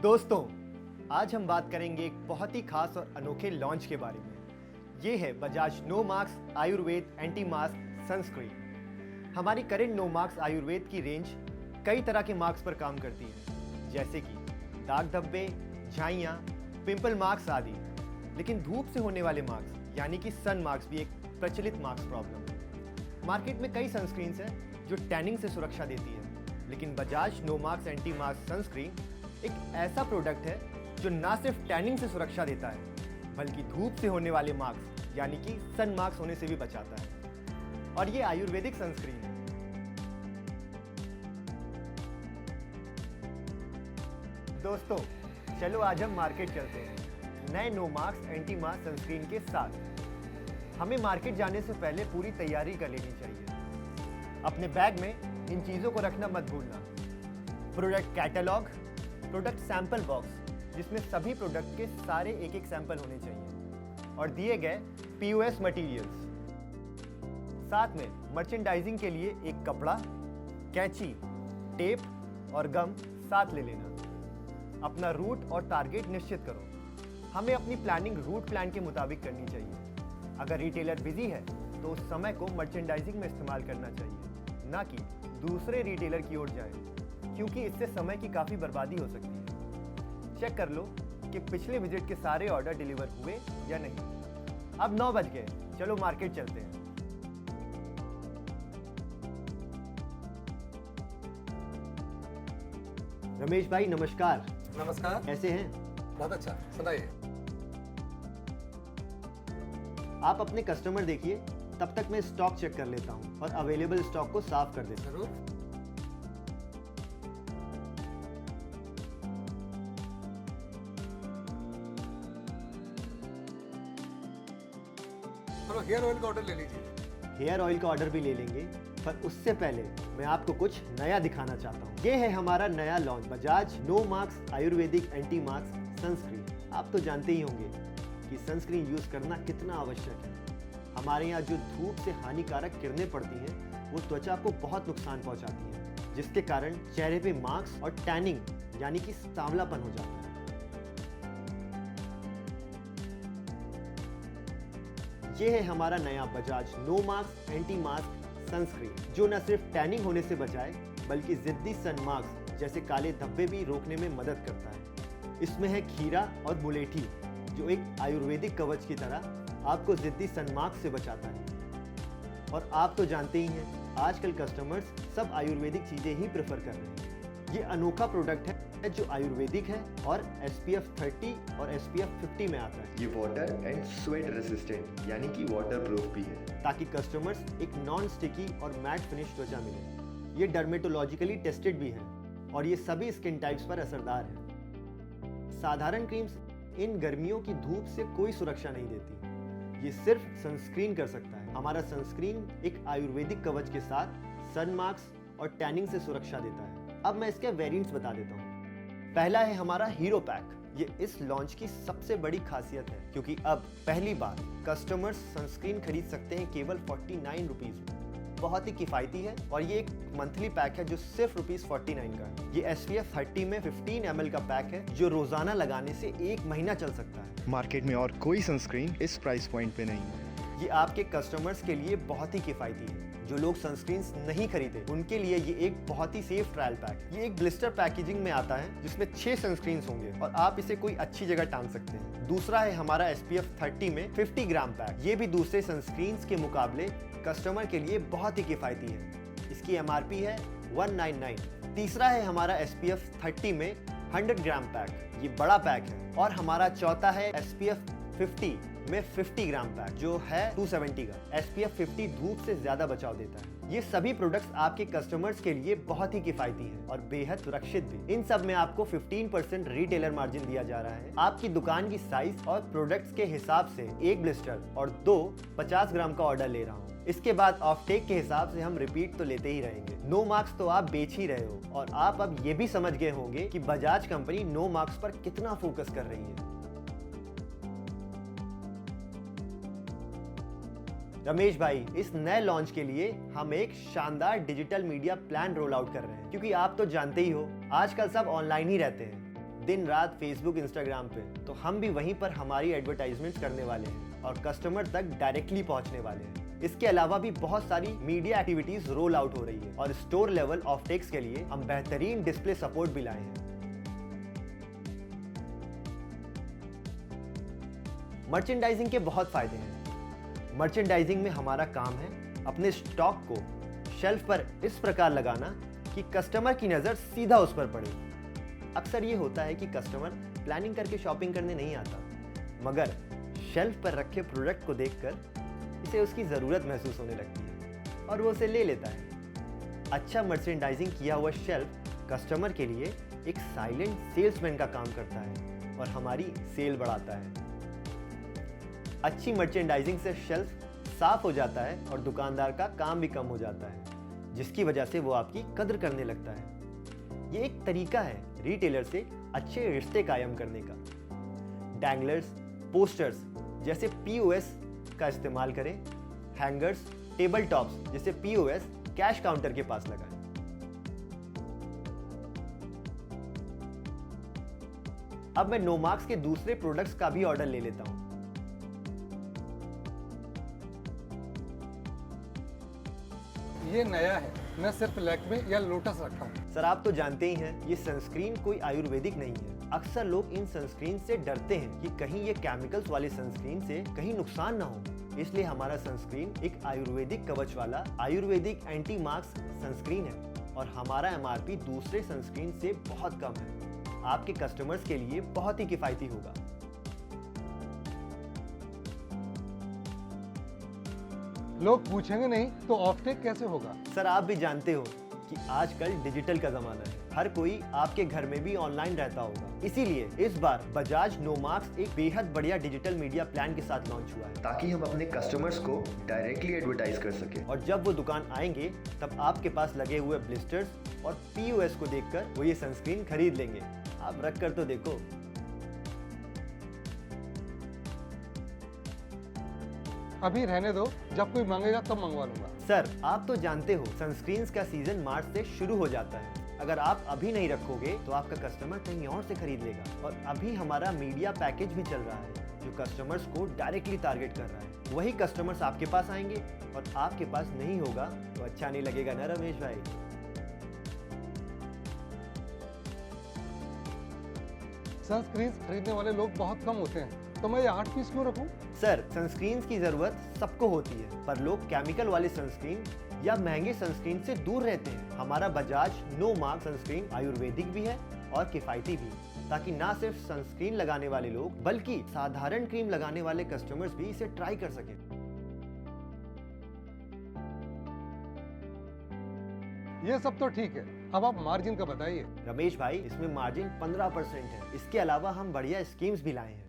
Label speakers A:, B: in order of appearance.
A: दोस्तों, आज हम बात करेंगे एक बहुत ही खास और अनोखे लॉन्च के बारे में। ये है Bajaj no marks Ayurveda anti mask sunscreen. हमारी करेंट नो मार्क्स आयुर्वेद की रेंज कई तरह के मार्क्स पर काम करती है, जैसे कि दाग धब्बे, झाइयाँ, पिंपल मार्क्स आदि। लेकिन धूप से होने वाले मार्क्स यानी कि सन मार्क्स भी एक प्रचलित मार्क्स प्रॉब्लम है। मार्केट में कई सनस्क्रीन्स हैं जो टैनिंग से सुरक्षा देती है, लेकिन Bajaj no marks anti mask sunscreen एक ऐसा प्रोडक्ट है जो ना सिर्फ टैनिंग से सुरक्षा देता है बल्कि धूप से होने वाले मार्क्स यानी कि सन मार्क्स होने से भी बचाता है। और ये आयुर्वेदिक सनस्क्रीन है। दोस्तों, चलो आज हम मार्केट चलते हैं नए no marks anti mask sunscreen के साथ। हमें मार्केट जाने से पहले पूरी तैयारी कर लेनी चाहिए। अपने बैग में इन चीज़ों को रखना मत भूलना। Product catalogue, product sample box जिसमें सभी प्रोडक्ट के सारे एक एक सैंपल होने चाहिए, और दिए गए पीओएस मटेरियल्स। साथ में मर्चेंडाइजिंग के लिए एक कपड़ा, कैंची, टेप और गम साथ ले लेना। अपना रूट और टारगेट निश्चित करो। हमें अपनी प्लानिंग रूट प्लान के मुताबिक करनी चाहिए। अगर रिटेलर बिजी है तो उस समय को मर्चेंडाइजिंग में इस्तेमाल करना चाहिए, ना कि दूसरे रिटेलर की ओर जाए, क्योंकि इससे समय की काफ़ी बर्बादी हो सकती है। चेक कर लो कि पिछले विजिट के सारे ऑर्डर डिलीवर हुए या नहीं। अब 9 बज गए, चलो मार्केट चलते हैं। रमेश भाई नमस्कार।
B: नमस्कार।
A: कैसे हैं?
B: बहुत अच्छा, सुनाइए।
A: आप अपने कस्टमर देखिए, तब तक मैं स्टॉक चेक कर लेता हूं और अवेलेबल स्टॉक को साफ कर देता हूं।
B: जरूर। चलो हेयर ऑयल का ऑर्डर ले लीजिए।
A: हेयर ऑयल का ऑर्डर भी ले लेंगे, पर उससे पहले मैं आपको कुछ नया दिखाना चाहता हूँ। ये है हमारा नया launch Bajaj no marks Ayurvedic anti mask sunscreen. आप तो जानते ही होंगे कि सनस्क्रीन यूज करना कितना आवश्यक है। हमारे यहाँ जो धूप से हानिकारक किरणें पड़ती हैं वो त्वचा को बहुत नुकसान पहुँचाती हैं, जिसके कारण चेहरे पे मार्क्स और टैनिंग यानी कि सांवलापन हो जाता है। ये है हमारा नया Bajaj no marks anti mask sunscreen, जो न सिर्फ टैनिंग होने से बचाए बल्कि जिद्दी सन मार्क्स जैसे काले धब्बे भी रोकने में मदद करता है। इसमें है खीरा और मुलेठी, जो एक आयुर्वेदिक कवच की तरह आपको जिद्दी सन मार्क्स से बचाता है। और आप तो जानते ही हैं, आजकल कस्टमर्स सब आयुर्वेदिक चीजें ही प्रेफर कर रहे हैं। ये अनोखा प्रोडक्ट है जो आयुर्वेदिक है और SPF 30 और SPF 50 में आता है।
C: ये वाटर एंड स्वेट रेसिस्टेंट यानी कि वाटर प्रूफ भी है,
A: ताकि कस्टमर्स एक नॉन स्टिकी और मैट फिनिश त्वचा मिले। ये डर्मेटोलॉजिकली टेस्टेड भी है और ये सभी स्किन टाइप्स पर असरदार है। साधारण क्रीम्स इन गर्मियों की धूप से कोई सुरक्षा नहीं देती, ये सिर्फ सनस्क्रीन कर सकता है। हमारा सनस्क्रीन एक आयुर्वेदिक कवच के साथ सन मार्क्स और टैनिंग से सुरक्षा देता है। अब मैं इसके वेरिएंट्स बता देता हूँ। पहला है हमारा हीरो पैक। ये इस लॉन्च की सबसे बड़ी खासियत है, क्योंकि अब पहली बार कस्टमर्स सनस्क्रीन खरीद सकते हैं केवल 49 रुपीज में। बहुत ही किफायती है और ये एक मंथली पैक है जो सिर्फ ₹49 का है। ये SPF 30 में 15 ml का पैक है जो रोजाना लगाने से 1 महीना चल सकता है।
C: मार्केट में और कोई सनस्क्रीन इस प्राइस पॉइंट पे नहीं है।
A: ये आपके कस्टमर्स के लिए बहुत ही किफायती है। जो लोग सनस्क्रीन्स नहीं खरीदे उनके लिए ये एक बहुत ही सेफ ट्रायल पैक। ये एक ब्लिस्टर पैकेजिंग में आता है जिसमें 6 सनस्क्रीन्स होंगे और आप इसे कोई अच्छी जगह टांग सकते हैं। दूसरा है हमारा SPF 30 में 50 ग्राम पैक। ये भी दूसरे सनस्क्रीन्स के मुकाबले कस्टमर के लिए बहुत ही किफायती है। इसकी MRP है 199। तीसरा है हमारा SPF 30 में 100 ग्राम पैक। ये बड़ा पैक है। और हमारा चौथा है SPF 50 में 50 ग्राम पैक, जो है 270 का। SPF 50 धूप से ज्यादा बचाव देता है। ये सभी प्रोडक्ट्स आपके कस्टमर्स के लिए बहुत ही किफायती हैं और बेहद सुरक्षित भी। इन सब में आपको 15% रिटेलर मार्जिन दिया जा रहा है। आपकी दुकान की साइज और प्रोडक्ट्स के हिसाब से एक ब्लिस्टर और 2 50 ग्राम का ऑर्डर ले रहा हूँ। इसके बाद ऑफ टेक के हिसाब से हम रिपीट तो लेते ही रहेंगे। नो मार्क्स तो आप बेच ही रहे हो और आप अब ये भी समझ गए होंगे कि बजाज कंपनी नो मार्क्स पर कितना फोकस कर रही है। रमेश भाई, इस नए लॉन्च के लिए हम एक शानदार digital media plan roll out कर रहे हैं, क्योंकि आप तो जानते ही हो आजकल सब ऑनलाइन ही रहते हैं। दिन रात फेसबुक इंस्टाग्राम पे, तो हम भी वहीं पर हमारी एडवर्टाइजमेंट्स करने वाले हैं और कस्टमर तक डायरेक्टली पहुंचने वाले हैं। इसके अलावा भी बहुत सारी मीडिया एक्टिविटीज रोल आउट हो रही है और स्टोर लेवल ऑफ टेक्स के लिए हम बेहतरीन डिस्प्ले सपोर्ट भी लाए हैं। मर्चेंडाइजिंग के बहुत फायदे हैं। मर्चेंडाइजिंग में हमारा काम है अपने स्टॉक को शेल्फ पर इस प्रकार लगाना कि कस्टमर की नज़र सीधा उस पर पड़े। अक्सर ये होता है कि कस्टमर प्लानिंग करके शॉपिंग करने नहीं आता, मगर शेल्फ पर रखे प्रोडक्ट को देखकर इसे उसकी ज़रूरत महसूस होने लगती है और वो उसे ले लेता है। अच्छा मर्चेंडाइजिंग किया हुआ शेल्फ कस्टमर के लिए एक साइलेंट सेल्समैन का काम करता है और हमारी सेल बढ़ाता है। अच्छी मर्चेंडाइजिंग से शेल्फ साफ हो जाता है और दुकानदार का काम भी कम हो जाता है, जिसकी वजह से वो आपकी कद्र करने लगता है। ये एक तरीका है रिटेलर से अच्छे रिश्ते कायम करने का। डैंगलर्स, पोस्टर्स जैसे POS का इस्तेमाल करें। हैंगर्स, टेबल टॉप्स जैसे POS कैश काउंटर के पास लगाएं। अब मैं नोमार्क्स के दूसरे प्रोडक्ट्स का भी ऑर्डर ले लेता हूं।
B: ये नया है, मैं सिर्फ लैक्मे या लोटस रखा हूँ।
A: सर आप तो जानते ही हैं ये सनस्क्रीन कोई आयुर्वेदिक नहीं है। अक्सर लोग इन सनस्क्रीन से डरते हैं कि कहीं ये केमिकल्स वाले सनस्क्रीन से कहीं नुकसान ना हो, इसलिए हमारा सनस्क्रीन एक आयुर्वेदिक कवच वाला आयुर्वेदिक एंटी मार्क्स सनस्क्रीन है और हमारा MRP दूसरे सनस्क्रीन से बहुत कम है। आपके कस्टमर्स के लिए बहुत ही किफायती होगा।
B: लोग पूछेंगे नहीं तो ऑफटेक कैसे होगा?
A: सर आप भी जानते हो कि आजकल डिजिटल का जमाना है, हर कोई आपके घर में भी ऑनलाइन रहता होगा। इसीलिए इस बार बजाज नोमार्क्स एक बेहद बढ़िया डिजिटल मीडिया प्लान के साथ लॉन्च हुआ है,
C: ताकि हम अपने कस्टमर्स को डायरेक्टली एडवर्टाइज कर सकें।
A: और जब वो दुकान आएंगे तब आपके पास लगे हुए ब्लिस्टर्स और POS को देखकर वो ये सनस्क्रीन खरीद लेंगे। आप रख कर तो देखो।
B: अभी रहने दो, जब कोई मांगेगा तब मंगवा लूंगा।
A: सर आप तो जानते हो सनस्क्रीन्स का सीजन मार्च से शुरू हो जाता है। अगर आप अभी नहीं रखोगे तो आपका कस्टमर कहीं और से खरीद लेगा। और अभी हमारा मीडिया पैकेज भी चल रहा है जो कस्टमर्स को डायरेक्टली टारगेट कर रहा है। वही कस्टमर्स आपके पास आएंगे और आपके पास नहीं होगा तो अच्छा नहीं लगेगा ना रमेश भाई।
B: सनस्क्रीन खरीदने वाले लोग बहुत कम होते हैं, तो मैं ये 8 पीस क्यों रखूं?
A: सर सनस्क्रीन की जरूरत सबको होती है, पर लोग केमिकल वाले सनस्क्रीन या महंगे सनस्क्रीन से दूर रहते हैं। हमारा Bajaj no mark sunscreen Ayurvedic भी है और किफायती भी, ताकि ना सिर्फ सनस्क्रीन लगाने वाले लोग बल्कि साधारण क्रीम लगाने वाले कस्टमर्स भी इसे ट्राई कर सकें।
B: ये सब तो ठीक है, अब आप मार्जिन का बताइए।
A: रमेश भाई इसमें मार्जिन 15% है। इसके अलावा हम बढ़िया स्कीम्स भी लाए हैं।